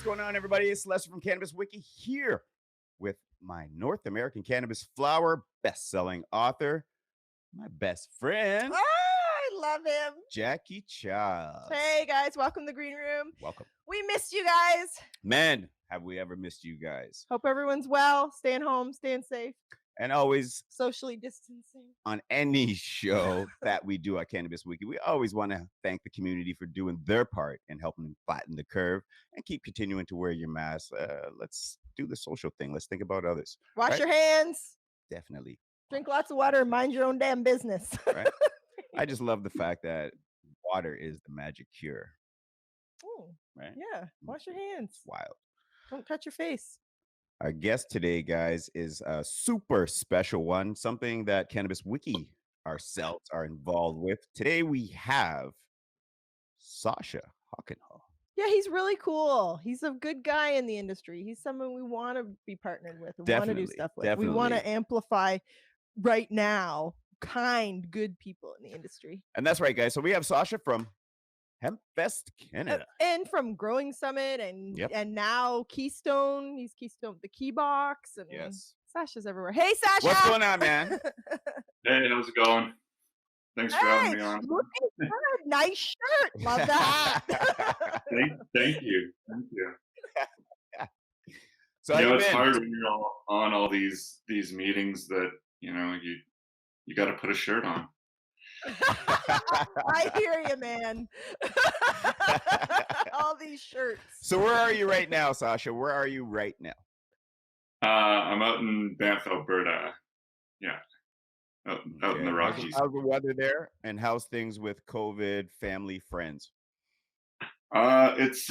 going on, everybody? It's Lester from Cannabis Wiki here with my North American cannabis flower best-selling author, my best friend, I love him. Jackie Charles. Hey, guys. Welcome to the Green Room. Welcome. We missed you guys. Man, have we ever missed you guys. Hope everyone's well, staying home, staying safe, And always socially distancing. on any show that we do at Cannabis Wiki, we always want to thank the community for doing their part in helping flatten the curve and keep continuing to wear your mask. Let's do the social thing. Let's think about others. Wash right? your hands. Definitely. Drink lots of water. Mind your own damn business. Right? I just love the fact that water is the magic cure. Ooh, right? Yeah. Wash your hands. It's wild. Don't touch your face. Our guest today, guys, is a super special one, something that Cannabis Wiki ourselves are involved with. Today we have Sacha Hockenhull. Yeah, he's really cool. He's a good guy in the industry. He's someone we want to be partnered with. We want to do stuff with. We want to amplify right now good people in the industry. And that's right, guys. So we have Sacha from HempFest Canada. And from Growing Summit and now Keystone. He's Keystone, the Key Box. And yes. Sacha's everywhere. Hey, Sacha! What's going on, man? Hey, how's it going? Thanks for having me on. Looking good. Nice shirt. Love that. Thank you. Thank you. So it's hard when you're on all these meetings that, you got to put a shirt on. I hear you, man. All these shirts. So where are you right now, Sacha? Where are you right now? I'm out in Banff, Alberta. Yeah. Out in the Rockies. How's the weather there? And how's things with COVID, family, friends? It's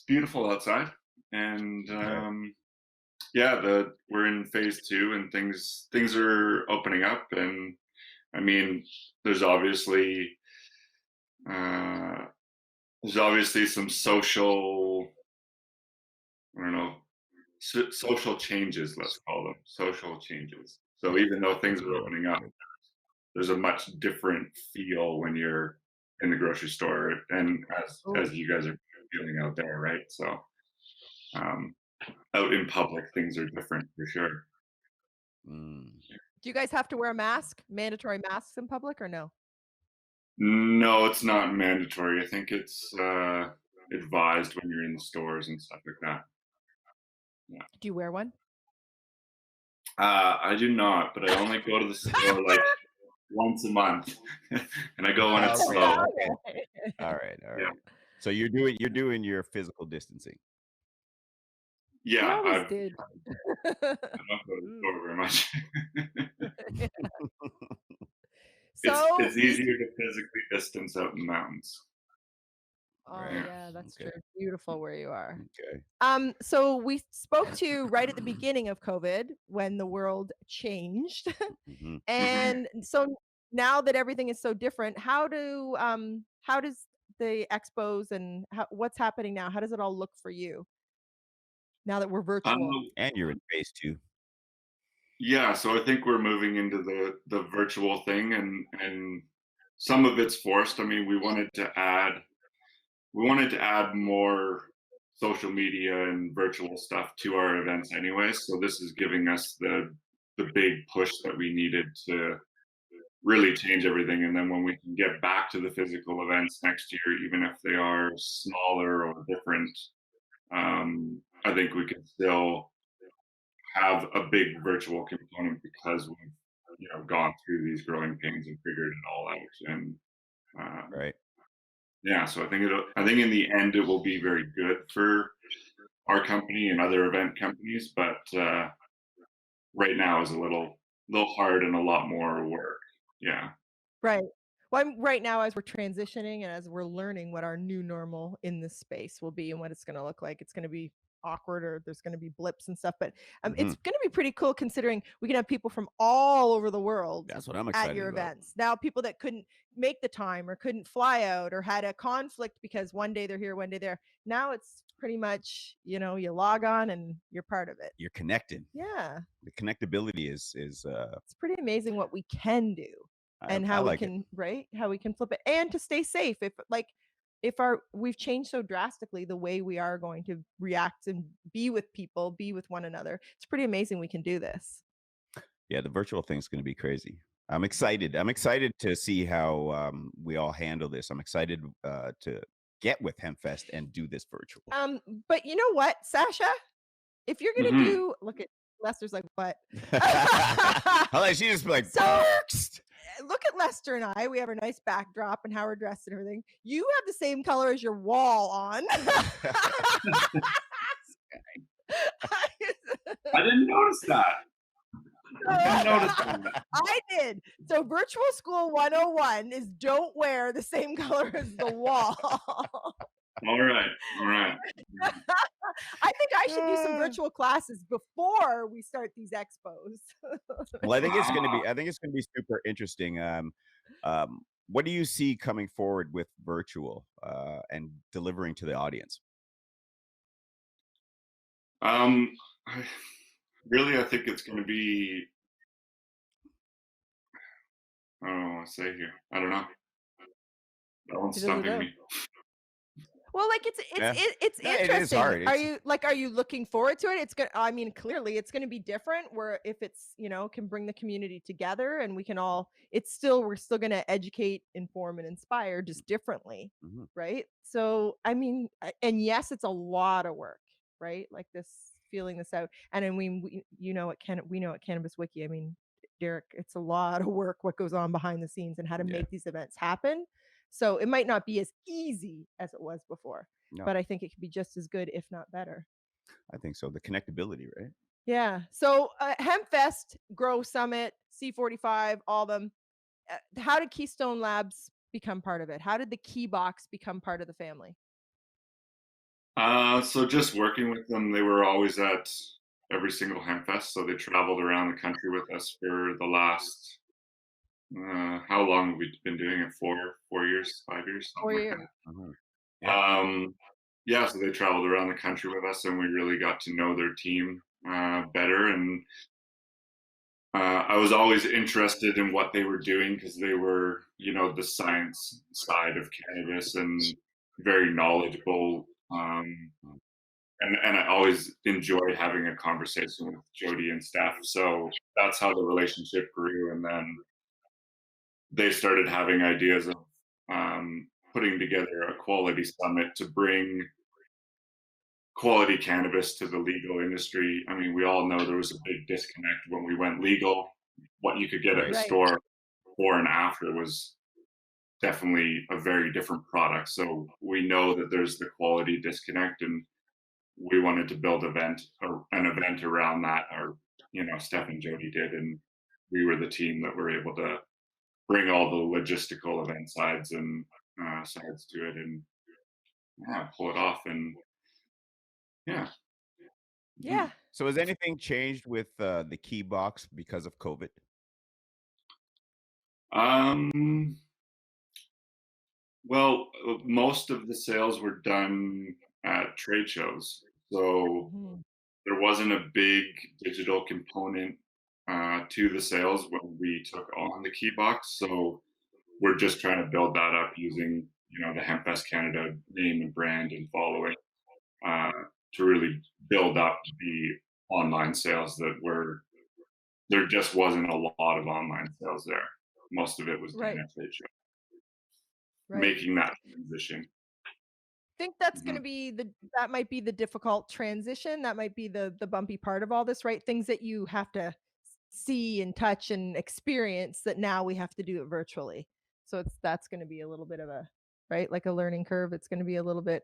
beautiful outside. And we're in phase 2 and things are opening up. And I mean, there's obviously some social changes, let's call them social changes. So even though things are opening up, there's a much different feel when you're in the grocery store and as you guys are feeling out there, right? So out in public, things are different for sure. Do you guys have to wear a mask? Mandatory masks in public or no? No, it's not mandatory. I think it's advised when you're in the stores and stuff like that. Yeah. Do you wear one? I do not, but I only go to the store like once a month, and I go when it's slow. All right. Yeah. So you're doing your physical distancing. Yeah, I did. I don't go to the store very much. It's easier to physically distance out in the mountains. Oh yeah, that's true. Beautiful where you are. Okay. So we spoke to you right at the beginning of COVID when the world changed, and so now that everything is so different, how does the expos and what's happening now? How does it all look for you now that we're virtual? And you're in phase 2. Yeah, so I think we're moving into the virtual thing, and some of it's forced. I mean, we wanted to add more social media and virtual stuff to our events anyway. So this is giving us the big push that we needed to really change everything. And then when we can get back to the physical events next year, even if they are smaller or different, I think we can still have a big virtual component because we've gone through these growing pains and figured it all out. And right. Yeah, so I think in the end it will be very good for our company and other event companies, but right now is a little hard and a lot more work. Yeah. Right. Well, right now, as we're transitioning and as we're learning what our new normal in this space will be and what it's going to look like, it's going to be awkward or there's going to be blips and stuff, but it's going to be pretty cool considering we can have people from all over the world. That's what I'm excited at your about. events. Now, people that couldn't make the time or couldn't fly out or had a conflict because one day they're here, one day there. Now it's pretty much, you log on and you're part of it. You're connected. Yeah. The connectability is it's pretty amazing what we can do and how we can flip it and to stay safe. If we've changed so drastically the way we are going to react and be with people, be with one another. It's pretty amazing we can do this. Yeah, the virtual thing's going to be crazy. I'm excited. I'm excited to see how we all handle this. I'm excited to get with HempFest and do this virtual. But you know what, Sacha? If you're gonna do, look at Lester's like, what? She just like, so look at Lester and I. We have a nice backdrop and how we're dressed and everything. You have the same color as your wall on. I didn't notice that. I did. So virtual school 101 is don't wear the same color as the wall. All right. I think I should do some virtual classes before we start these expos. Well, I think it's going to be super interesting. What do you see coming forward with virtual and delivering to the audience? Really, I think it's going to be, I don't know what to say here. I don't know. That one's stumping me. Well, like it's interesting. It is hard. Are you looking forward to it? It's gonna. I mean, clearly, it's going to be different. Where if it's can bring the community together, and we can all. We're still going to educate, inform, and inspire, just differently, right? So, I mean, and yes, it's a lot of work, right? Like feeling this out, and I mean, we know at Cannabis Wiki. I mean, Derek, it's a lot of work what goes on behind the scenes and how to make these events happen. So it might not be as easy as it was before, but I think it could be just as good, if not better. I think so. The connectability, right? Yeah. So HempFest, Grow Summit, C45, all of them. How did Keystone Labs become part of it? How did the Key Box become part of the family? So just working with them, they were always at every single HempFest. So they traveled around the country with us for the last how long have we been doing it? 4 years, 5 years? 4 years. Yeah, so they traveled around the country with us and we really got to know their team better. And I was always interested in what they were doing because they were, the science side of cannabis and very knowledgeable. And I always enjoy having a conversation with Jody and Steph. So that's how the relationship grew. And then they started having ideas of putting together a quality summit to bring quality cannabis to the legal industry. I mean, we all know there was a big disconnect when we went legal. What you could get at the store before and after was definitely a very different product. So we know that there's the quality disconnect, and we wanted to build an event around that. Or Steph and Jody did, and we were the team that were able to bring all the logistical event sides and sides to it, and pull it off. And yeah. So has anything changed with the Key Box because of COVID? Well, most of the sales were done at trade shows, so there wasn't a big digital component to the sales when we took on the Key Box. So we're just trying to build that up using the HempFest Canada name and brand and following to really build up the online sales there just wasn't a lot of online sales there. Most of it was done at trade show. Making that transition. I think that's going to be that might be the difficult transition. That might be the bumpy part of all this, right? Things that you have to see and touch and experience that now we have to do it virtually. So that's going to be a little bit of like a learning curve. It's going to be a little bit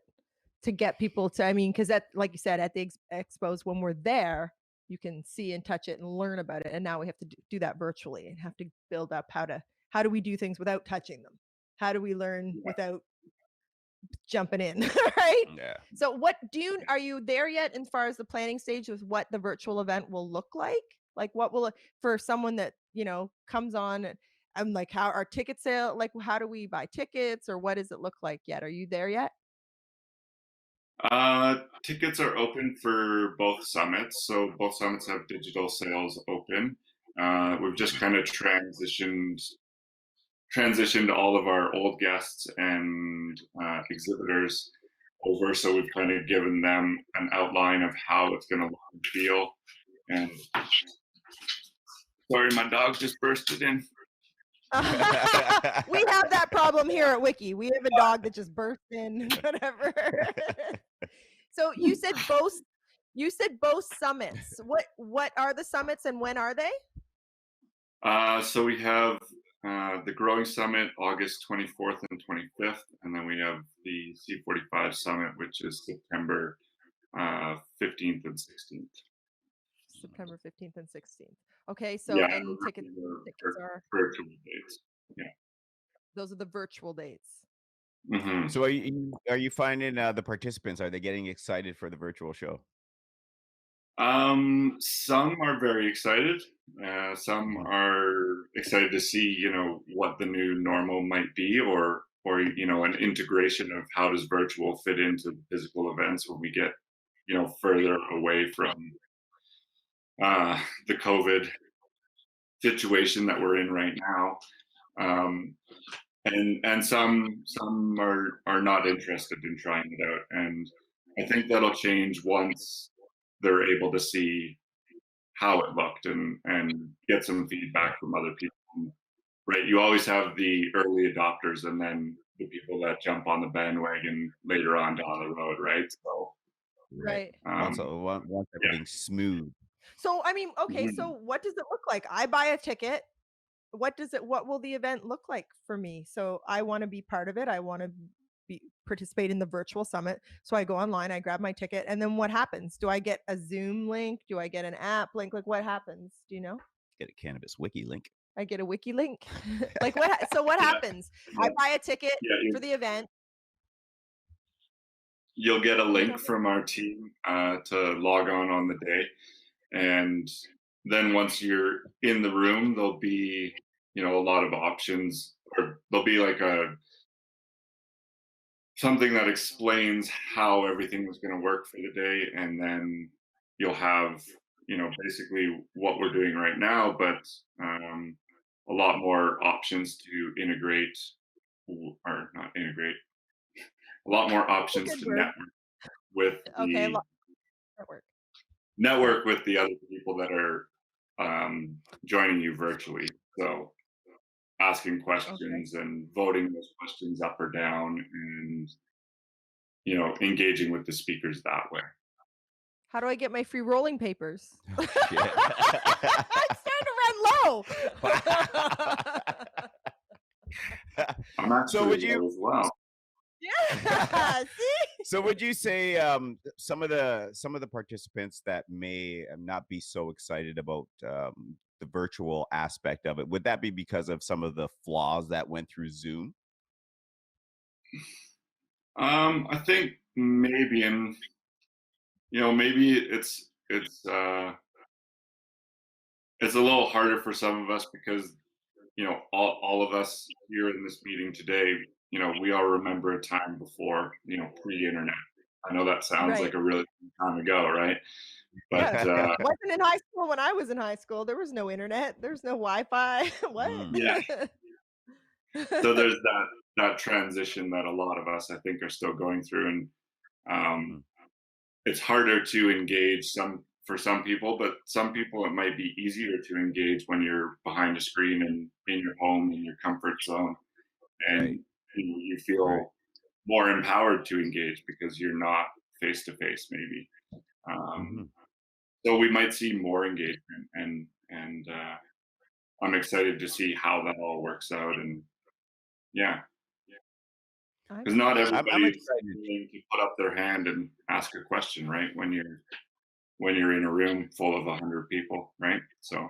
to get people to, because like you said, at the expos, when we're there, you can see and touch it and learn about it. And now we have to do that virtually and have to build up how do we do things without touching them? How do we learn without jumping in, right? Yeah. So are you there yet as far as the planning stage with what the virtual event will look like? Like what will, for someone that, comes on, I'm like, how are ticket sale? Like, how do we buy tickets or what does it look like yet? Are you there yet? Tickets are open for both summits. So both summits have digital sales open. We've just kind of transitioned transitioned all of our old guests and exhibitors over. So we've kind of given them an outline of how it's going to look and feel. And sorry, my dog just bursted in. We have that problem here at Wiki. We have a dog that just burst in, whatever. So you said both summits. What are the summits and when are they? So we have the Growing Summit August 24th and 25th, and then we have the C45 Summit, which is September 15th and 16th. September 15th and 16th. Okay, so Yeah, and tickets are virtual dates. Yeah, those are the virtual dates. Mm-hmm. So are you finding the participants, are they getting excited for the virtual show? Some are very excited. Some are excited to see, you know, what the new normal might be, or you know, an integration of how does virtual fit into physical events when we get, you know, further away from the COVID situation that we're in right now. And some are not interested in trying it out, and I think that'll change once they're able to see how it looked and get some feedback from other people. Right, you always have the early adopters and then the people that jump on the bandwagon later on down the road, right? So right. Also, once everything's smooth. So I mean, okay, so what does it look like? I buy a ticket. What will the event look like for me? So I want to be part of it. I want to participate in the virtual summit. So I go online, I grab my ticket, and then what happens? Do I get a Zoom link? Do I get an app link? Like what happens? Do you know? Get a Cannabis Wiki link. I get a wiki link. Like what? So what happens? I buy a ticket for the event. You'll get a link from our team to log on the day, and then once you're in the room, there'll be, you know, a lot of options, or there'll be like something that explains how everything was going to work for the day, and then you'll have, you know, basically what we're doing right now, but a lot more options to integrate, or not integrate, a lot more options to network with the network with the other people that are joining you virtually. So asking questions and voting those questions up or down, and, you know, engaging with the speakers that way. How do I get my free rolling papers? Oh, shit. It's starting to run low. I'm actually so would you as well. Yeah. See? So would you say some of the participants that may not be so excited about the virtual aspect of it, would that be because of some of the flaws that went through Zoom? I think maybe, and you know, maybe it's a little harder for some of us because, you know, all of us here in this meeting today, you know, we all remember a time before, you know, pre-internet. I know that sounds like a really long time ago, right? But it wasn't in high school when I was in high school. There was no internet. There's no Wi-Fi. What? Yeah. So there's that transition that a lot of us, I think, are still going through, and it's harder to engage for some people, but some people it might be easier to engage when you're behind a screen and in your home, in your comfort zone, and you feel more empowered to engage because you're not face to face, maybe. So we might see more engagement, and I'm excited to see how that all works out, and because not everybody is willing to put up their hand and ask a question, right? When you're in a room full of 100 people, right? So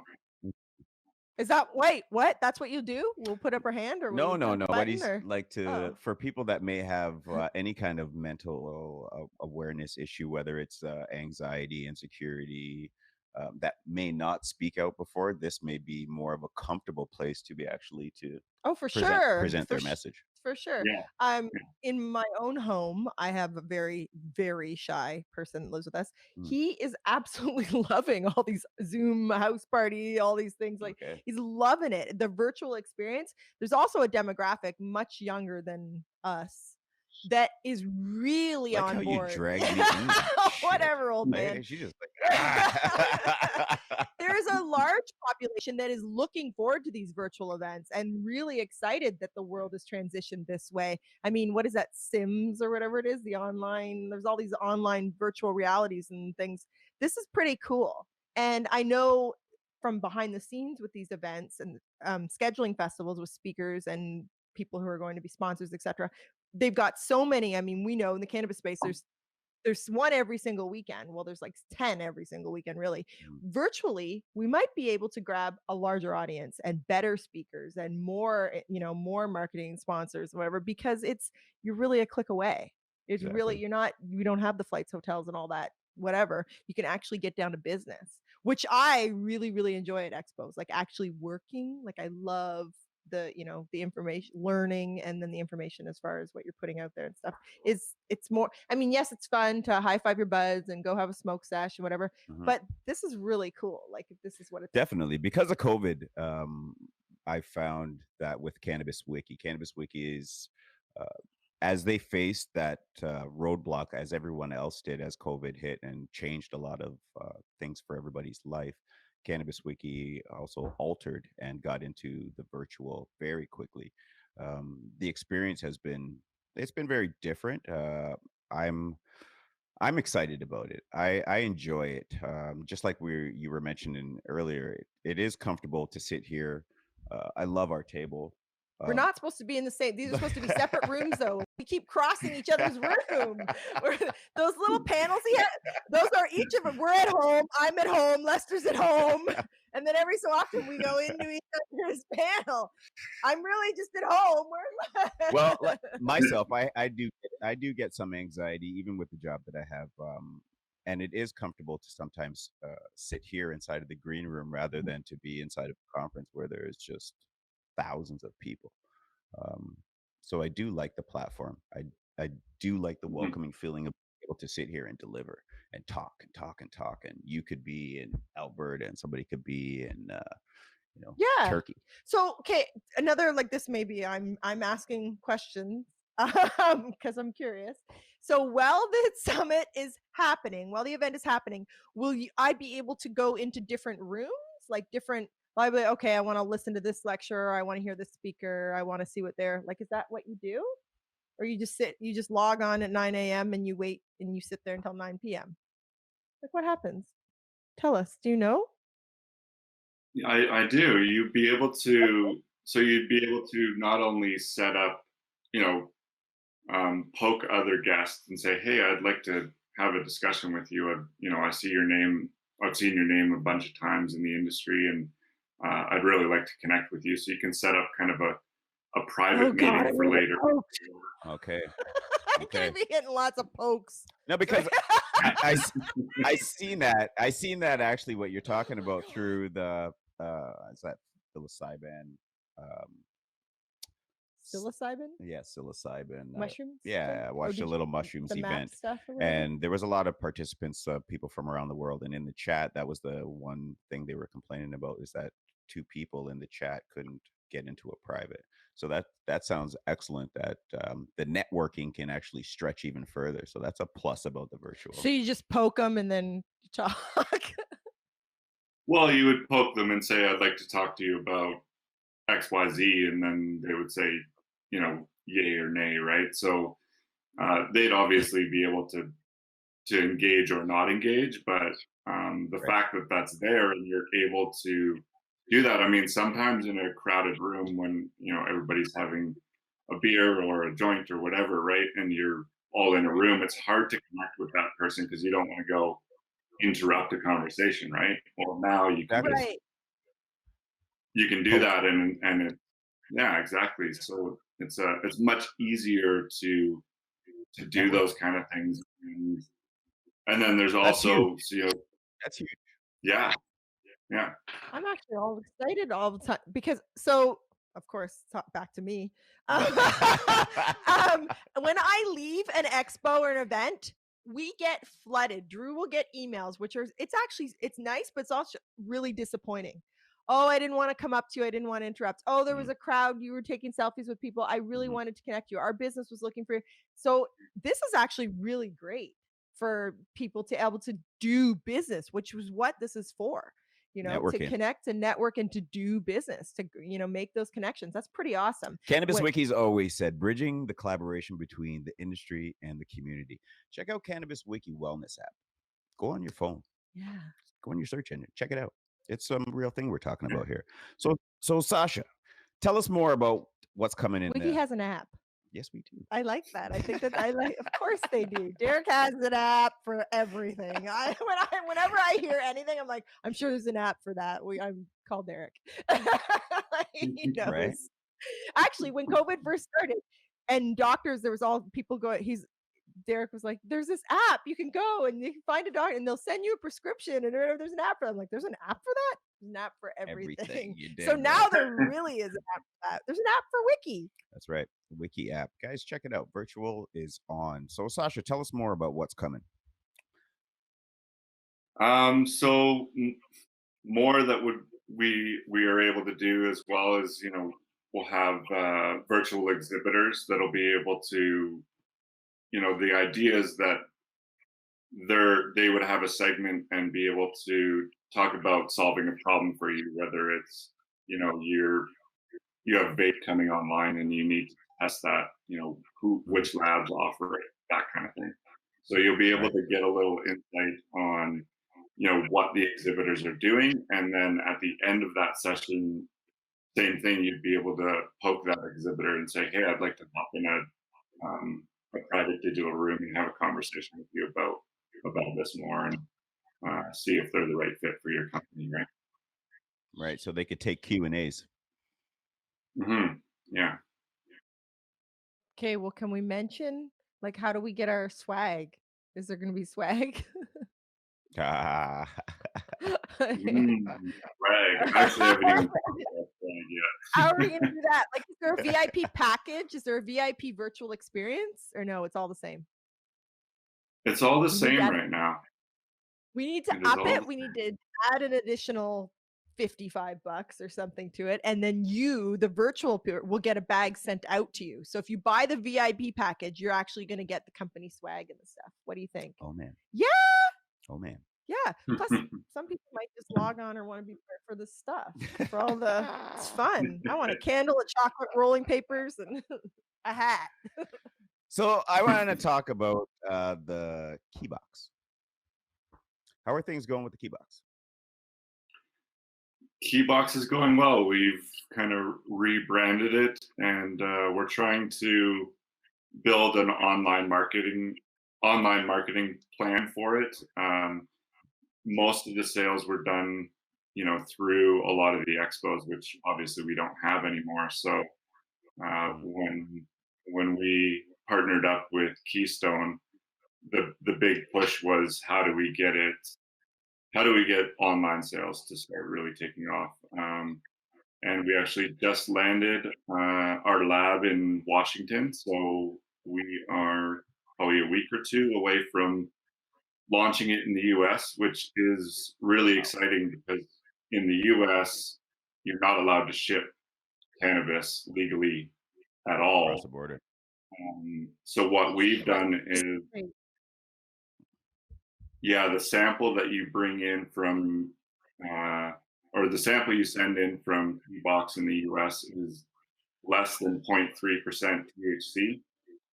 is that what? That's what you do? We'll put up our hand, or no. But he's or? like for people that may have any kind of mental awareness issue, whether it's anxiety, insecurity, that may not speak out before. This may be more of a comfortable place to be actually to for sure present their message. for sure. Yeah. In my own home, I have a very, very shy person that lives with us. Mm. He is absolutely loving all these Zoom house party, all these things. Like Okay. he's loving it. The virtual experience. There's also a demographic much younger than us that is really Like on how you board. dragged me in that shit. Whatever, old man. She just like, ah. There's a large population that is looking forward to these virtual events and really excited that the world has transitioned this way. I mean, what is that, Sims or whatever it is? The online, there's all these online virtual realities and things. This is pretty cool. And I know from behind the scenes with these events and scheduling festivals with speakers and people who are going to be sponsors, etc. They've got so many. I mean, we know in the cannabis space, there's one every single weekend. Well, there's like 10 every single weekend, really. Virtually, we might be able to grab a larger audience and better speakers and more, more marketing sponsors, whatever, because you're really a click away. It's really, Exactly. we don't have the flights, hotels, and all that, whatever. You can actually get down to business, which I really, really enjoy at Expos, like actually working. Like I love the information learning, and then the information as far as what you're putting out there and stuff it's more. I mean, yes, it's fun to high five your buds and go have a smoke sesh and whatever, but this is really cool. Like if this is what it's Definitely because of COVID. I found that with Cannabis Wiki is uh, as they faced that roadblock as everyone else did as COVID hit and changed a lot of things for everybody's life. Cannabis Wiki also altered and got into the virtual very quickly. The experience it's been very different. I'm I'm excited about it. I enjoy it. Just like you were mentioning earlier, it is comfortable to sit here. I love our table. We're Um, not supposed to be in the same. These are supposed to be separate rooms, though. We keep crossing each other's room. Those little panels he had, those are each of them. We're at home. I'm at home. Lester's at home. And then every so often we go into each other's panel. I'm really just at home. well, like myself, I do get some anxiety even with the job that I have. And it is comfortable to sometimes sit here inside of the green room rather than to be inside of a conference where there's just thousands of people. Um, so I do like the platform. I do like the welcoming feeling of being able to sit here and deliver and talk and talk and talk. And you could be in Alberta and somebody could be in Yeah. Turkey. So, okay, another, like, this maybe I'm asking questions because I'm curious. So while the summit is happening, while the event is happening, I be able to go into different rooms, like different, I'll be like, okay, I want to listen to this lecture, I want to hear this speaker, I want to see what they're like. Is that what you do? Or you just log on at 9 a.m. and you wait and you sit there until 9 p.m.? Like, what happens? Tell us. Do you know? I do. You'd be able to, so you'd be able to not only set up, you know, poke other guests and say, "Hey, I'd like to have a discussion with you. I see your name. I've seen your name a bunch of times in the industry, and I'd really like to connect with you." So you can set up kind of a private meeting for later. Okay. I'm gonna be getting lots of pokes. No, because I seen that. I seen that actually what you're talking about through the is that psilocybin? Um, Psilocybin? yeah, psilocybin. Mushrooms? Yeah, I watched a little mushrooms the map event, stuff or whatever? and there was a lot of participants, people from around the world, and in the chat, that was the one thing they were complaining about is that two people in the chat couldn't get into a private. So that sounds excellent. That the networking can actually stretch even further. So that's a plus about the virtual. So you just poke them and then talk. Well, you would poke them and say, "I'd like to talk to you about XYZ," and then they would say, yay or nay, right? So they'd obviously be able to engage or not engage, but the Right. fact that that's there and you're able to do that. I mean, sometimes in a crowded room when everybody's having a beer or a joint or whatever, right, and you're all in a room, it's hard to connect with that person because you don't want to go interrupt a conversation, right? Well, now you can just Right. you can do that, and it, yeah, exactly. So it's much easier to do Network. those kind of things, and then there's That's also huge. That's huge. yeah. I'm actually all excited all the time because so of course, back to me. When I leave an expo or an event, we get flooded. Drew will get emails, which are it's nice, but it's also really disappointing. Oh, I didn't want to come up to you. I didn't want to interrupt. Oh, there was a crowd. You were taking selfies with people. I really wanted to connect you. Our business was looking for you. So this is actually really great for people to able to do business, which was what this is for. To Networking. connect and network and to do business, to make those connections. That's pretty awesome. Cannabis Wiki's always said bridging the collaboration between the industry and the community. Check out Cannabis Wiki Wellness app. Go on your phone. Yeah. Go on your search engine. Check it out. It's some real thing we're talking about here. So Sacha, tell us more about what's coming in Wiki there. has an app. Yes, we do. I like that. I think that of course they do. Derek has an app for everything. Whenever I hear anything, I'm like, I'm sure there's an app for that. I'm called Derek. He knows. Right? Actually, when COVID first started, and doctors, there was all people going. Derek was like, "There's this app you can go and you can find a doctor, and they'll send you a prescription, and there's an app for that." I'm like, "There's an app for that? There's an app for everything." So now there really is an app for that. There's an app for Wiki. That's right. Wiki app. Guys, check it out. Virtual is on. So Sacha, tell us more about what's coming. So more that we are able to do, as well as, we'll have virtual exhibitors that'll be able to, the idea is that they would have a segment and be able to talk about solving a problem for you, whether it's, you have vape coming online and you need to test that, which labs offer it, that kind of thing. So you'll be able to get a little insight on, what the exhibitors are doing. And then at the end of that session, same thing, you'd be able to poke that exhibitor and say, hey, I'd like to hop in a private digital room and have a conversation with you about this more, and see if they're the right fit for your company, right? Right. So they could take Q&As. Yeah. Okay, well, can we mention, like, how do we get our swag? Is there going to be swag? Ah. Swag. Actually, I haven't even thought about swag yet. How are we going to do that? Like, is there a VIP package? Is there a VIP virtual experience? Or no, it's all the same? It's all the same right now. We need to up it. We need to add an additional $55 or something to it, and then you, the virtual peer, will get a bag sent out to you. So if you buy the VIP package, you're actually going to get the company swag and the stuff. What do you think? Oh man. Yeah. Oh man. Yeah. Plus, some people might just log on or want to be there for the stuff, for all the. It's fun. I want a candle, a chocolate rolling papers, and a hat. So I want to talk about the key box. How are things going with the key box? Keybox is going well. We've kind of rebranded it, and we're trying to build an online marketing plan for it. Most of the sales were done, through a lot of the expos, which obviously we don't have anymore. So when we partnered up with Keystone, the big push was how do we get online sales to start really taking off? And we actually just landed our lab in Washington. So we are probably a week or two away from launching it in the US, which is really exciting because in the US, you're not allowed to ship cannabis legally at all. Across the border. So what we've done is, the sample that you bring in from, or the sample you send in from Keybox in the US is less than 0.3% THC.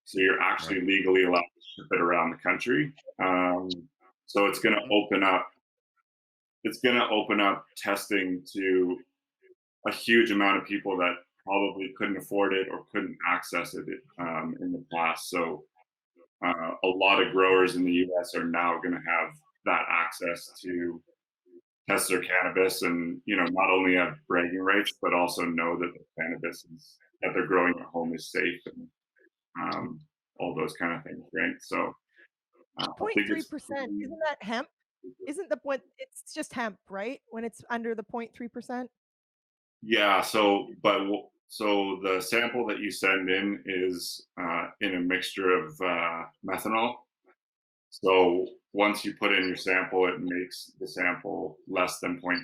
So you're actually legally allowed to ship it around the country. So it's going to open up testing to a huge amount of people that probably couldn't afford it or couldn't access it in the past. So a lot of growers in the US are now going to have that access to test their cannabis and, not only have bragging rights, but also know that the cannabis that they're growing at home is safe and all those kind of things, right? So 0.3%, isn't that hemp? Isn't the point, it's just hemp, right? When it's under the 0.3%? Yeah. So So the sample that you send in is in a mixture of methanol. So once you put in your sample, it makes the sample less than 0.3.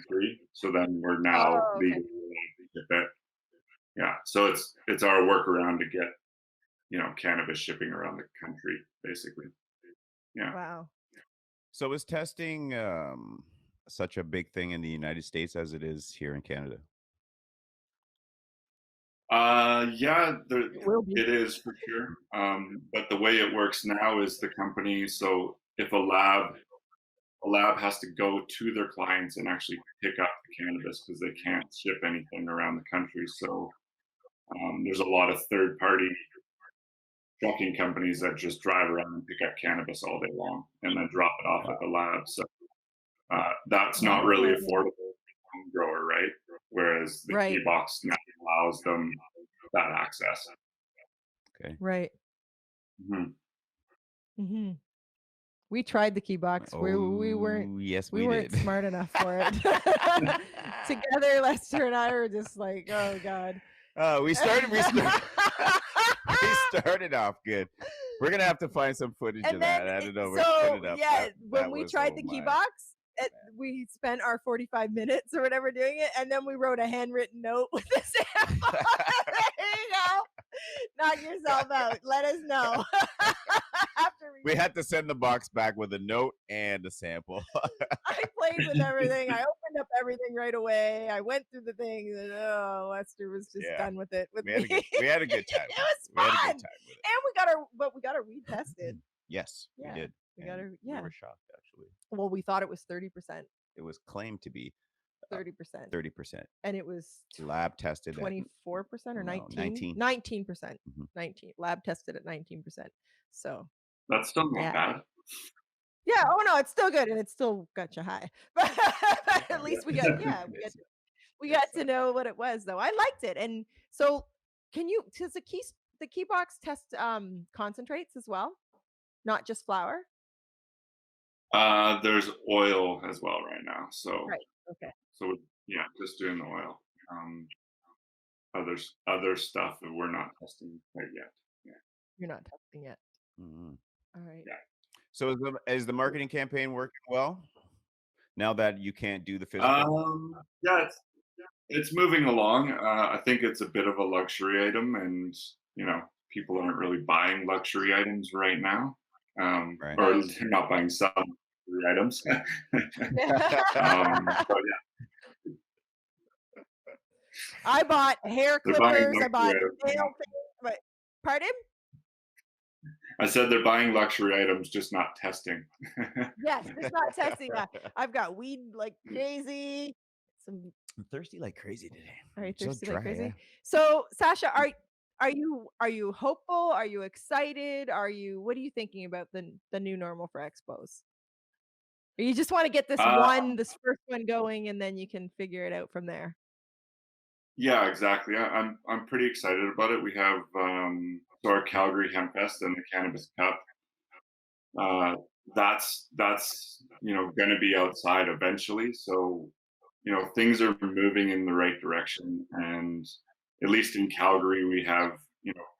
So then we're now Oh, okay. legally allowed to ship it. Yeah. So it's our workaround to get, cannabis shipping around the country, basically. Yeah. Wow. So is testing such a big thing in the United States as it is here in Canada? Yeah, It will be. it is for sure. But the way it works now is the company. So if a lab has to go to their clients and actually pick up the cannabis because they can't ship anything around the country. So there's a lot of third-party trucking companies that just drive around and pick up cannabis all day long and then drop it off at the lab. So that's not really Oh, affordable for a home grower, right? Whereas the key right, box now allows them that access. Okay. right. Mhm. Hmm. We tried the key box. We weren't Oh, yes, we we weren't did. smart enough for it. Together, Lester and I were just like, oh God. We started we started off good. We're gonna have to find some footage of And then, that. I don't know. We'll so put it up. yeah, when That we was, tried oh the key my. box, we spent our 45 minutes or whatever doing it, and then we wrote a handwritten note with the sample. There you go. Knock yourself out. Let us know. After We had to send the box back with a note and a sample. I played with everything. I opened up everything right away. I went through the things, and Lester was just Yeah. done with it with We me. had a good time. It was We had a fun, good time with it. and we got our weed tested. Yes, Yeah, we did. we got And our we were shocked actually. Well, we thought it was 30%, It was claimed to be 30%, 30%. and it was Lab tested at 24% or no, 19? 19. 19%. Mhm. 19. Lab tested at 19%. So That's still not yeah. bad. Yeah. Oh no, it's still good, and it still got you high. But at least we got Yes. we Yes, got to know what it was though. I liked it. And so does the key box test concentrates as well? Not just flour? There's oil as well right now. So, Right. Okay. so yeah, just doing the oil. Other stuff that we're not testing quite yet. Yeah. You're not testing yet. Mhm. All right. Yeah. So is the marketing campaign working well now that you can't do the physical? Yeah, it's moving along. I think it's a bit of a luxury item, and people aren't really buying luxury items right now, Right. or Right. they're not buying some luxury items. But yeah, I bought hair they're buying clippers. I luxury bought items nail now. things. But pardon? I said they're buying luxury items, just not testing. Yes, it's not testing. I've got weed like crazy. Some I'm thirsty like crazy today. Are you So thirsty like dry. crazy? So, Sasha, are you hopeful? Are you excited? What are you thinking about the new normal for Expos? Or you just want to get Uh, this first one going, and then you can figure it out from there? yeah, exactly. I'm pretty excited about it. We have so our Calgary HempFest and the Cannabis Cup. Uh, that's going to be outside eventually. So things are moving in the right direction, and at least in Calgary, we have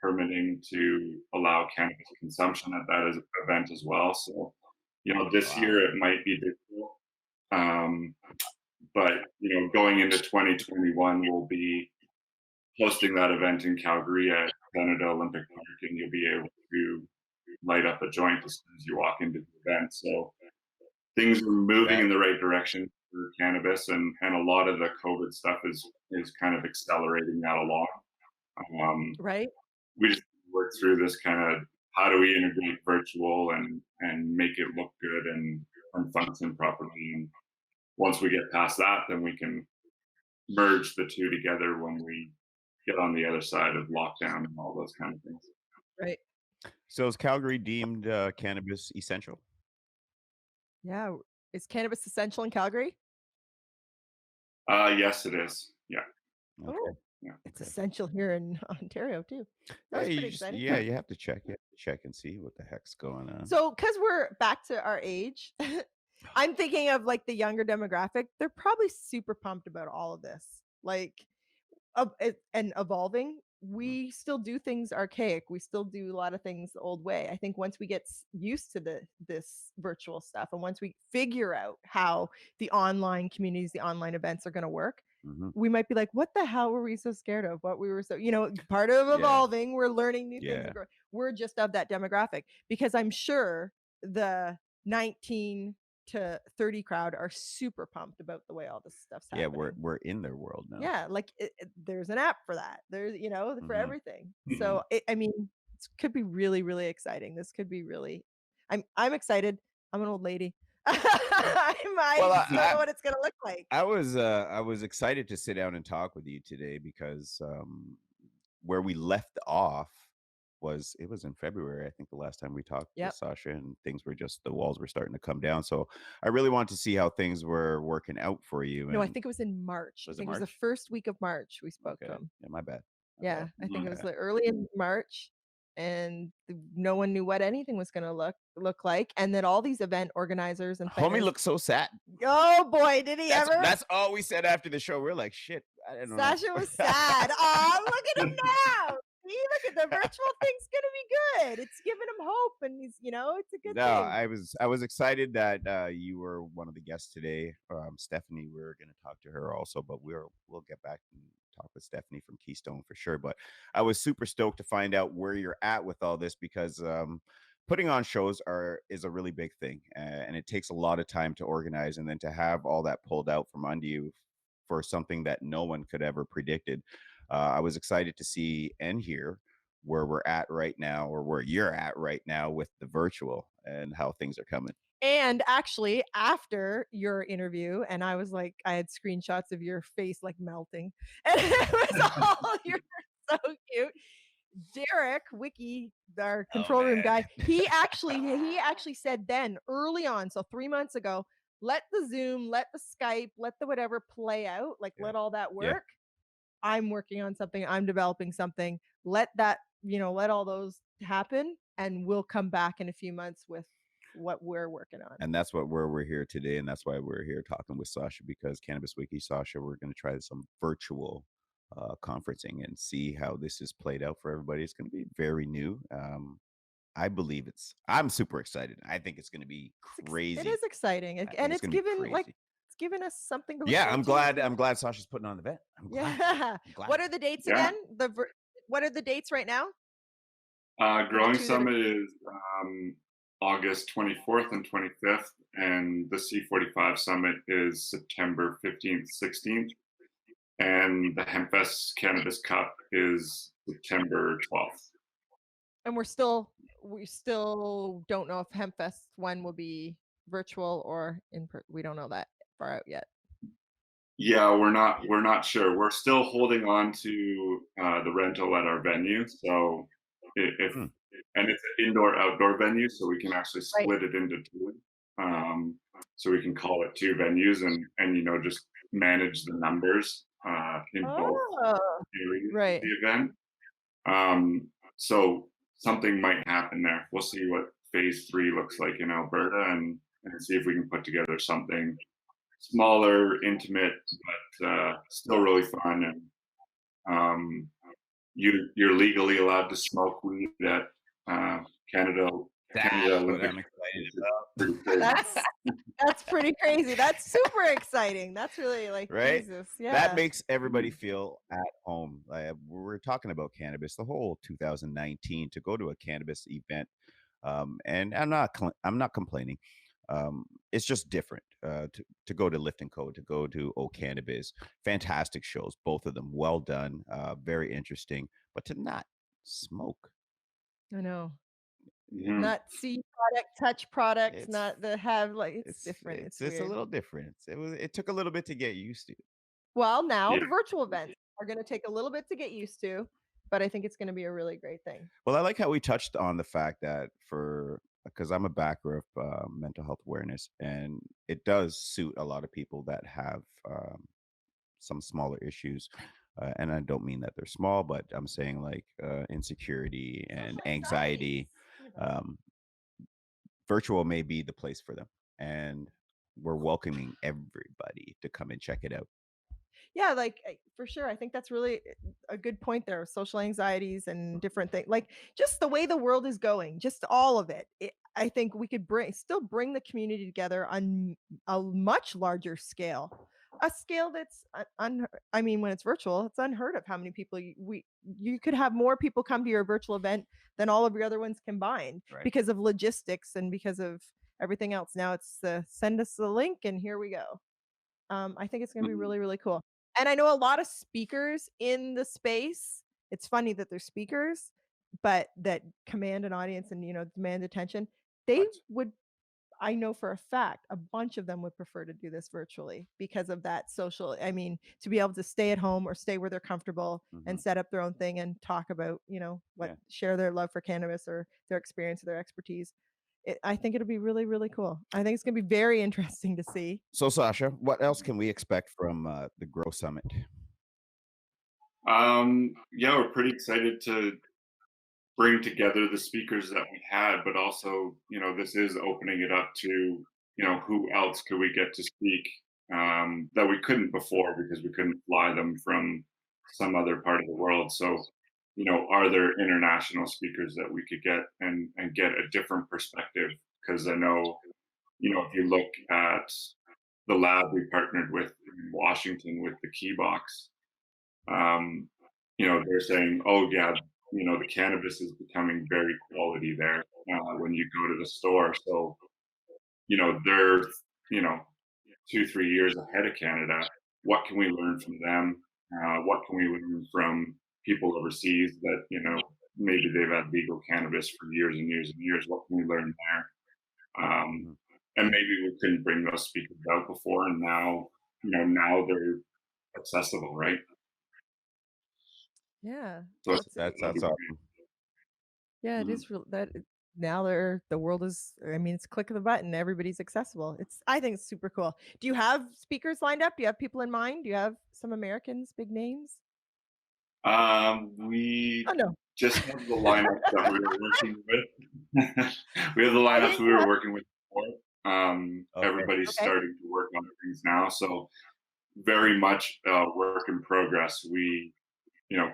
permitting to allow cannabis consumption at that event as well. So this Wow. year it might be difficult, but going into 2021, we'll be hosting that event in Calgary at Canada Olympic Park, and you'll be able to light up a joint as soon as you walk into the event. So things are moving That in the right direction for cannabis, and a lot of the COVID stuff is kind of accelerating that along. Right? We just work through this kind of how do we integrate virtual and make it look good and function properly. And once we get past that, then we can merge the two together when we get on the other side of lockdown and all those kind of things. Right. so is Calgary deemed cannabis essential? Yeah. Is cannabis essential in Calgary? Yes, it is. Yeah. Okay. Oh, Yeah. it's essential here in Ontario too. That was you pretty exciting. you have to check it. Check and see what the heck's going on. So, because we're back to our age, I'm thinking of like the younger demographic. They're probably super pumped about all of this. Like, and evolving. We still do things archaic. We still do a lot of things the old way. I think once we get used to this virtual stuff, and once we figure out how the online communities, the online events are going to work, we might be like, what the hell were we so scared of? What we were so, part of evolving, we're learning new things. We're just of that demographic, because I'm sure the 19 to 30 crowd are super pumped about the way all this stuff's happening. Yeah, we're in their world now. Yeah, like there's an app for that. There's, for everything. So I mean, it could be really, really exciting. This could be really. I'm excited. I'm an old lady. I don't know what it's gonna look like. I was excited to sit down and talk with you today because where we left off was in February. I think the last time we talked with Sacha, and things were the walls were starting to come down. So I really wanted to see how things were working out for you. No, I think it was in March. I think it was the first week of March we spoke to him. Yeah, my bad. I think it was like early in March, and no one knew what anything was going to look like, and that all these event organizers and homie looked so sad. Oh boy, did he ever? That's all we said after the show. We're like, shit, I don't know. Sacha was sad. Oh, look at him now. See, look at the virtual thing's gonna be good. It's giving him hope, and he's, it's a good thing. I was excited that you were one of the guests today. Stephanie, we're gonna talk to her also, but we'll get back and talk with Stephanie from Keystone for sure. But I was super stoked to find out where you're at with all this, because putting on shows is a really big thing, and it takes a lot of time to organize, and then to have all that pulled out from under you for something that no one could ever predicted. I was excited to see and hear where we're at right now, or where you're at right now with the virtual, and how things are coming. And actually, after your interview, and I was like, I had screenshots of your face like melting, and it was all, you're so cute. Derek Wiki, our control room guy, he actually said then, early on, so 3 months ago, let the Zoom, let the Skype, let the whatever play out, like let all that work. I'm working on something, I'm developing something. Let that, let all those happen, and we'll come back in a few months with what we're working on. And that's where we're here today, and that's why we're here talking with Sacha, because Cannabis Wiki, Sacha, we're going to try some virtual conferencing and see how this is played out for everybody. It's going to be very new. I believe I'm super excited. I think it's going to be crazy. It is exciting, and it's given us something to look I'm glad Sacha's putting on the event. What are the dates again? What are the dates right now? Growing Summit is August 24th and 25th, and the C45 Summit is September 15th, 16th, and the HempFest Cannabis Cup is September 12th. And we still don't know if HempFest one will be virtual or we don't know that far out yet. Yeah, we're not sure. We're still holding on to the rental at our venue. So and it's an indoor-outdoor venue, so we can actually split it into two. So we can call it two venues, and just manage the numbers in both areas of the event. So something might happen there. We'll see what phase 3 looks like in Alberta, and see if we can put together something smaller, intimate, but still really fun. And you're legally allowed to smoke weed at Canada. That's what I'm excited about. That's pretty crazy. That's super exciting. That's really like, right? Jesus. Yeah. That makes everybody feel at home. We're talking about cannabis the whole 2019 to go to a cannabis event. And I'm not complaining. It's just different to go to Lift and Co, to go to O Cannabis. Fantastic shows, both of them, well done, very interesting. But to not smoke, I know, not see product, touch products, not the have it's different. It's a little different. It took a little bit to get used to. Well, now the virtual events are going to take a little bit to get used to, but I think it's going to be a really great thing. Well, I like how we touched on the fact that because I'm a backer of mental health awareness, and it does suit a lot of people that have some smaller issues. And I don't mean that they're small, but I'm saying like insecurity and anxiety. Virtual may be the place for them. And we're welcoming everybody to come and check it out. Yeah, like for sure. I think that's really a good point there. Social anxieties and different things, like just the way the world is going, just all of it. I think we could still bring the community together on a much larger scale, a scale that's I mean, when it's virtual, it's unheard of how many people you could have more people come to your virtual event than all of your other ones combined Right. because of logistics and because of everything else. Now it's send us the link and here we go. I think it's going to be Mhm. really, really cool. And I know a lot of speakers in the space. It's funny that they're speakers, but that command an audience and, demand attention. They What? would, I know for a fact, a bunch of them would prefer to do this virtually because of that social. I mean, to be able to stay at home or stay where they're comfortable Mhm. and set up their own thing and talk about, Yeah. share their love for cannabis or their experience or their expertise. I think it'll be really, really cool. I think it's going to be very interesting to see. So, Sasha, what else can we expect from the Grow Summit? Yeah, we're pretty excited to bring together the speakers that we had, but also, this is opening it up to, who else could we get to speak that we couldn't before because we couldn't fly them from some other part of the world. So, are there international speakers that we could get and get a different perspective? Because I know, if you look at the lab we partnered with in Washington with the key box, um, they're saying, oh, yeah, the cannabis is becoming very quality there when you go to the store. So, they're, you know, 2, 3 years ahead of Canada. What can we learn from them? What can we learn from people overseas that, maybe they've had legal cannabis for years and years and years? What can we learn there? Mhm. And maybe we couldn't bring those speakers out before, and now they're accessible, right? Yeah. So That's That's awesome. Yeah, it mhm. is real that now the world is, I mean, it's click of the button, everybody's accessible. I think it's super cool. Do you have speakers lined up? Do you have people in mind? Do you have some Americans, big names? We Oh no. just have the lineup that we were working with. We have the Oh, lineups you we were have working with before. Okay. Everybody's okay. starting to work on things now, so very much work in progress. We,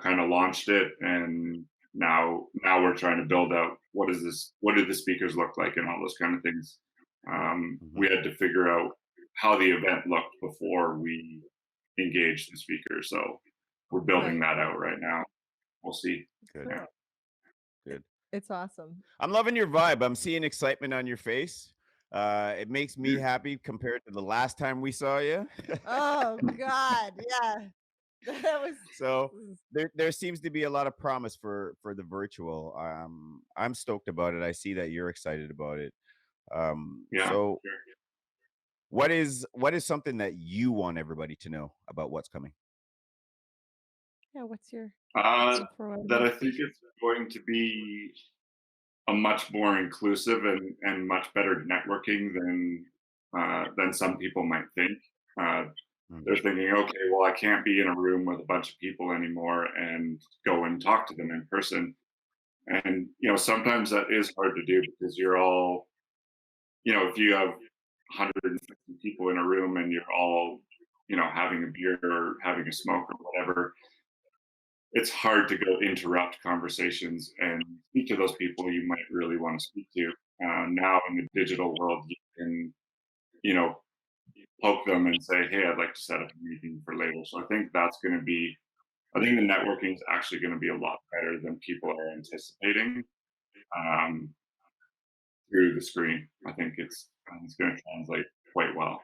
kind of launched it, and now we're trying to build out what is this? What do the speakers look like, and all those kind of things. Mhm. We had to figure out how the event looked before we engaged the speakers, so we're building Right. that out right now. We'll see. Good. Yeah. Good. It's awesome. I'm loving your vibe. I'm seeing excitement on your face. It makes me Yeah. happy compared to the last time we saw you. Oh God. Yeah. That was So there seems to be a lot of promise for the virtual. I'm stoked about it. I see that you're excited about it. Yeah. So what is something that you want everybody to know about what's coming? yeah, what's your Uh, throw out a that I think motivation? it's going to be a much more inclusive and much better networking than some people might think. Uh, Mm. they're thinking, okay, well, I can't be in a room with a bunch of people anymore and go and talk to them in person. And sometimes that is hard to do because you're all, if you have 150 people in a room and you're all, having a beer or having a smoke or whatever, it's hard to go interrupt conversations and speak to those people you might really want to speak to. Now in the digital world, you can, you know, poke them and say, "Hey, I'd like to set up a meeting for later." So I think that's going to be. I think the networking is actually going to be a lot better than people are anticipating um, through the screen. I think it's going to translate quite well.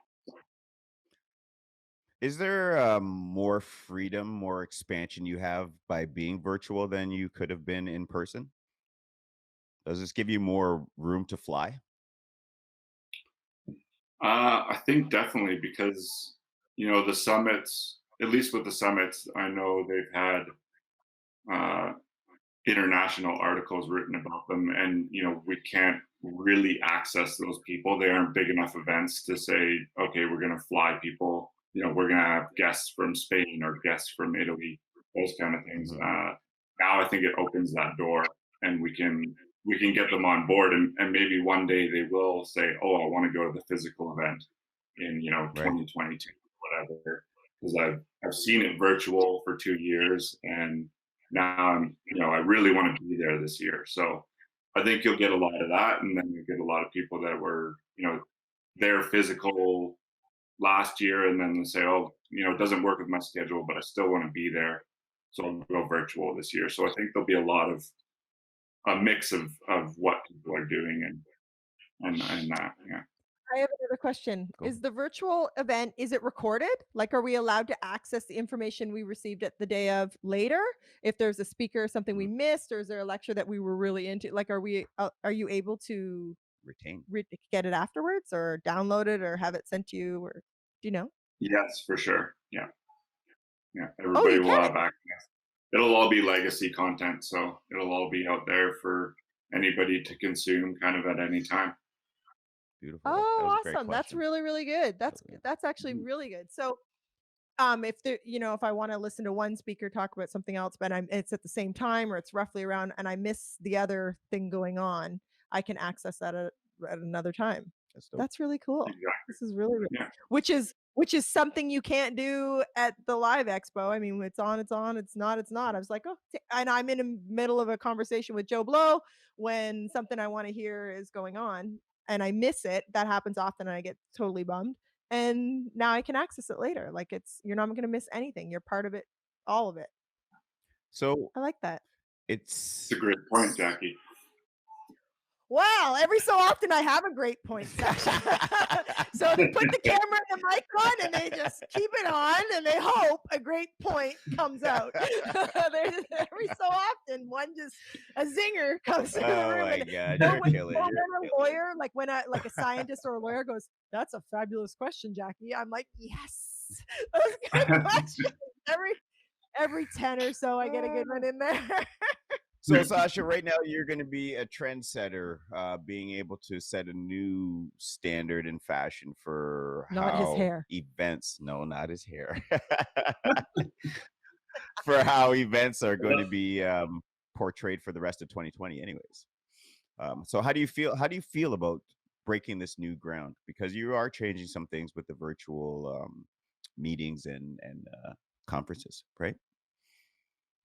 Is there more freedom, more expansion you have by being virtual than you could have been in person? Does this give you more room to fly? I think definitely because the summits, at least with the summits, I know they've had uh, international articles written about them, and we can't really access those people. They aren't big enough events to say, okay, we're going to fly people. We're going to have guests from Spain or guests from Italy, those kind of things. Hmm. Now I think it opens that door, and we can get them on board, and maybe one day they will say, oh, I want to go to the physical event in Right. 2022, whatever. because I've seen it virtual for 2 years, and now I really want to be there this year. So I think you'll get a lot of that, and then you get a lot of people that were there physical last year, and then they say, oh, it doesn't work with my schedule, but I still want to be there, so I'll go virtual this year. So I think there'll be a mix of what people are doing and that. Yeah. I have another question. Go. Is the virtual event, is it recorded? Like, are we allowed to access the information we received at the day of later? If there's a speaker or something we missed, or is there a lecture that we were really into? Like, are you able to Retain. get it afterwards or download it or have it sent to you, or do you know? Yes, for sure. Yeah. Oh, Everybody you will can. have access. It'll all be legacy content, so it'll all be out there for anybody to consume kind of at any time. Beautiful. That was Oh, a great awesome. That's question. really, really good. So, yeah. That's actually really good. So, if there, if I want to listen to one speaker talk about something else, but it's at the same time or it's roughly around, and I miss the other thing going on, I can access that at another time. That's dope. That's really cool. Exactly. This is really, really Yeah. which is something you can't do at the live expo. I mean, it's on, it's not, it's not. I was like, oh, and I'm in the middle of a conversation with Joe Blow when something I want to hear is going on, and I miss it. That happens often, and I get totally bummed. And now I can access it later. Like, you're not going to miss anything. You're part of it, all of it. So I like that. It's a great point, Jackie. Wow, every so often I have a great point, Sacha. So they put the camera and the mic on, and they just keep it on, and they hope a great point comes out. Every so often, a zinger comes in the room. Oh my And God, or you're when, killing. or when a lawyer, when a scientist or a lawyer goes, "That's a fabulous question, Jackie." I'm like, yes, those good questions. Every 10 or so, I get a good one in there. So, Sacha, right now you're going to be a trendsetter, being able to set a new standard in fashion for Not his hair. events. No, not his hair. For how events are going to be portrayed for the rest of 2020, anyways. So, how do you feel? How do you feel about breaking this new ground? Because you are changing some things with the virtual meetings and conferences, right?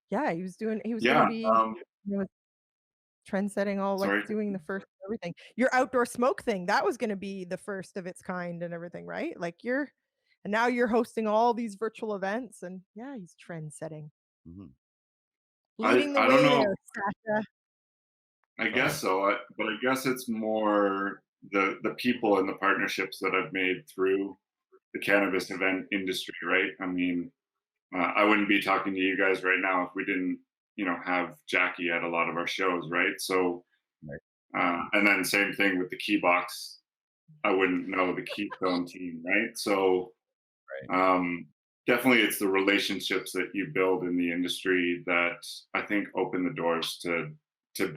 Yeah, he was going Yeah. to be trend setting, all like Sorry. doing the first everything. Your outdoor smoke thing, that was going to be the first of its kind and everything, right? Like and now you're hosting all these virtual events, and yeah, he's trend setting. Mm-hmm. Leading the I way don't know. there, Sacha. I guess so, but I guess it's more the people and the partnerships that I've made through the cannabis event industry, right? I mean, I wouldn't be talking to you guys right now if we didn't, have Jackie at a lot of our shows, right? So, and then same thing with the Keybox. I wouldn't know the Keystone team, right? So, definitely it's the relationships that you build in the industry that I think open the doors to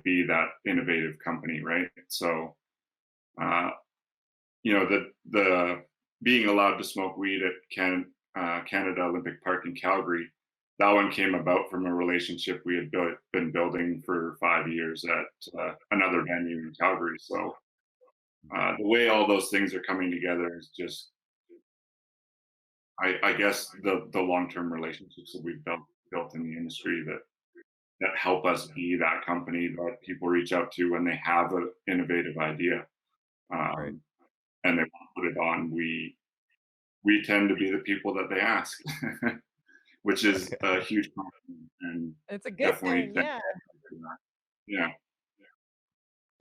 be that innovative company, right? So, the being allowed to smoke weed at Canada Olympic Park in Calgary, that one came about from a relationship we had been building for 5 years at another venue in Calgary. So the way all those things are coming together is just, I guess, the long-term relationships that we've built in the industry that help us be that company that people reach out to when they have an innovative idea, and they want to put it on. We tend to be the people that they ask, which is a huge compliment, and It's a good thing, yeah. Yeah.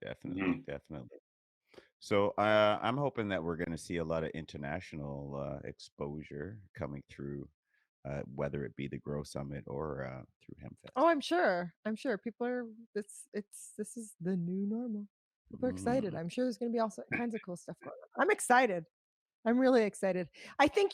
Definitely, definitely. So I'm hoping that we're going to see a lot of international exposure coming through, whether it be the Grow Summit or through HempFest. Oh, I'm sure. People are. This is the new normal. People are excited. I'm sure there's going to be all kinds of cool stuff going on. I'm excited. I'm really excited. I think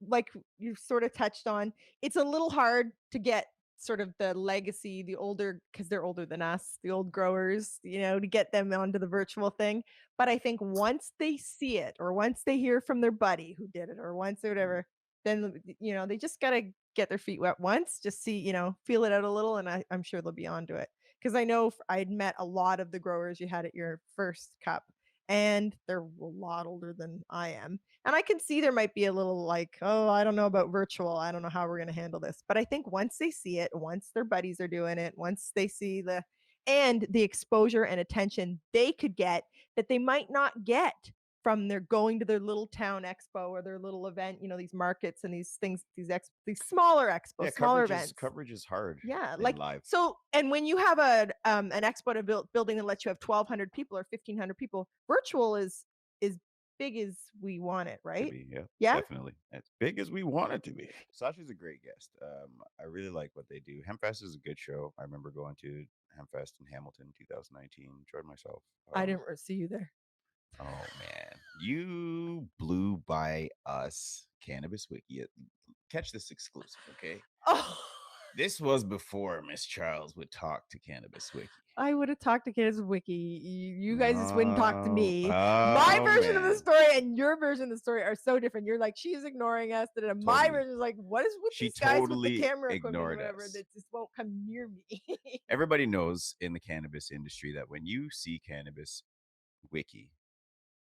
like you sort of touched on, it's a little hard to get sort of the legacy, the older, because they're older than us, the old growers, to get them onto the virtual thing. But I think once they see it, or once they hear from their buddy who did it, or once or whatever, then, they just got to get their feet wet once, just see, feel it out a little. And I'm sure they'll be onto it. Because I know I'd met a lot of the growers you had at your first cup. and they're a lot older than I am. And I can see there might be a little like, oh, I don't know about virtual. I don't know how we're going to handle this. But I think once they see it, once their buddies are doing it, once they see the exposure and attention they could get that they might not get from their going to their little town expo or their little event, these markets and these things, these smaller expos, smaller events. Coverage is hard. Yeah, like live. So, and when you have an expo to building that lets you have 1,200 people or 1,500 people, virtual is big as we want it, right? Yeah, definitely as big as we want it to be. Sacha's a great guest. I really like what they do. HempFest is a good show. I remember going to HempFest in Hamilton 2019. Enjoyed myself. I didn't see you there. Oh man, you blew by us, Cannabis Wiki. Catch this exclusive, okay? Oh, this was before Miss Charles would talk to Cannabis Wiki. I would have talked to Cannabis Wiki. You guys just wouldn't talk to me. My version of the story and your version of the story are so different. You're like, she's ignoring us. And my version is like, what is with these guys with the camera equipment or whatever that just won't come near me? Everybody knows in the cannabis industry that when you see Cannabis Wiki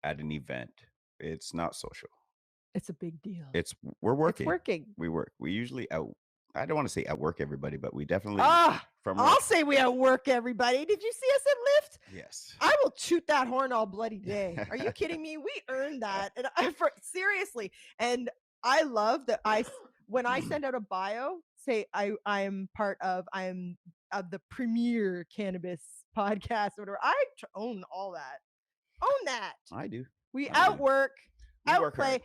at an event, it's not social. It's a big deal. We're working. It's working. We work. We usually I don't want to say outwork everybody, but we definitely I'll say we outwork everybody. Did you see us at Lyft? Yes. I will toot that horn all bloody day. Are you kidding me? We earned that. And seriously. And I love that when I send out a bio, say I am of the premier cannabis podcast or whatever. I own all that. Own that. I do. We outwork, outplay,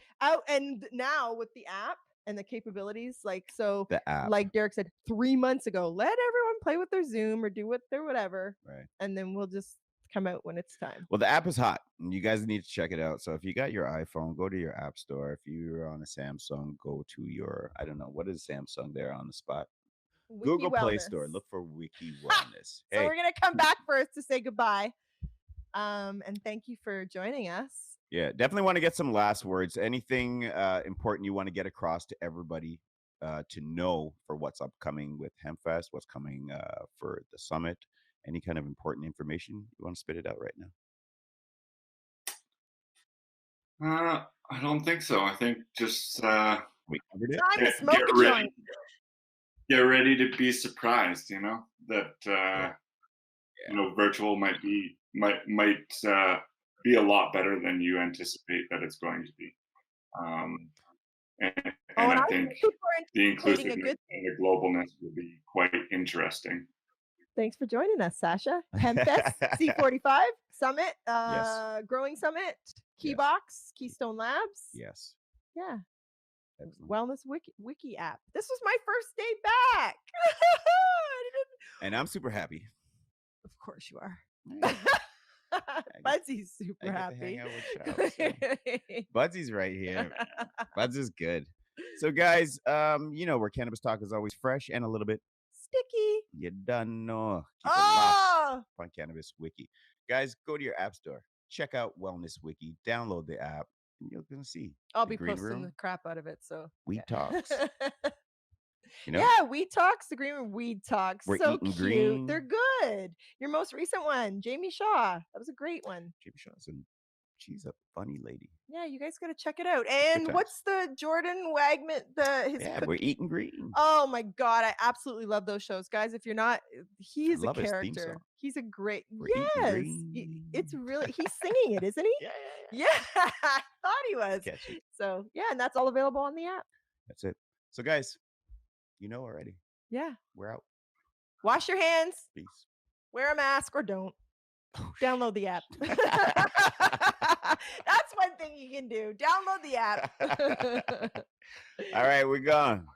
and now with the app and the capabilities, the app. Like Derek said 3 months ago, let everyone play with their Zoom or do their whatever. Right. And then we'll just come out when it's time. Well, the app is hot and you guys need to check it out. So if you got your iPhone, go to your app store. If you're on a Samsung, go to your, I don't know, what is Samsung there on the spot? Wiki Google Wellness. Play Store. Look for Wiki Wellness. So we're going to come back first to say goodbye. And thank you for joining us. Yeah, definitely want to get some last words. Anything important you want to get across to everybody to know for what's upcoming with HempFest, what's coming for the summit, any kind of important information you want to spit it out right now? I don't think so. I think just we covered it. Time to smoke a joint. Get ready to be surprised. That virtual might be a lot better than you anticipate that it's going to be. And I think the inclusiveness and the globalness will be quite interesting. Thanks for joining us, Sacha. HempFest, C45 Summit, Growing Summit, Keybox, Keystone Labs. Yes. Yeah. Excellent. Wellness Wiki app. This was my first day back. And I'm super happy. Of course you are. Yeah. Budsy's super happy. Budsy's right here. Buds is good. So guys, where Cannabis Talk is always fresh and a little bit sticky. You done know. Keep it locked on Cannabis Wiki. Guys, go to your app store. Check out Wellness Wiki. Download the app. And you're going to see. I'll be posting the crap out of it. So Weed Talks. Yeah, Weed Talks, the Green Room Weed Talks. We're so cute. Green. They're good. Your most recent one, Jamie Shaw. That was a great one. Jamie Shaw's she's a funny lady. Yeah, you guys got to check it out. And what's the Jordan Wagman? We're Eating Green. Oh my God, I absolutely love those shows, guys. If you're not, he's a character. He's a great. It's really he's singing it, isn't he? Yeah. I thought he was. Catchy. So yeah, and that's all available on the app. That's it. So guys, you know already. Yeah. We're out. Wash your hands. Peace. Wear a mask or don't. Download the app. That's one thing you can do. Download the app. All right, we're gone.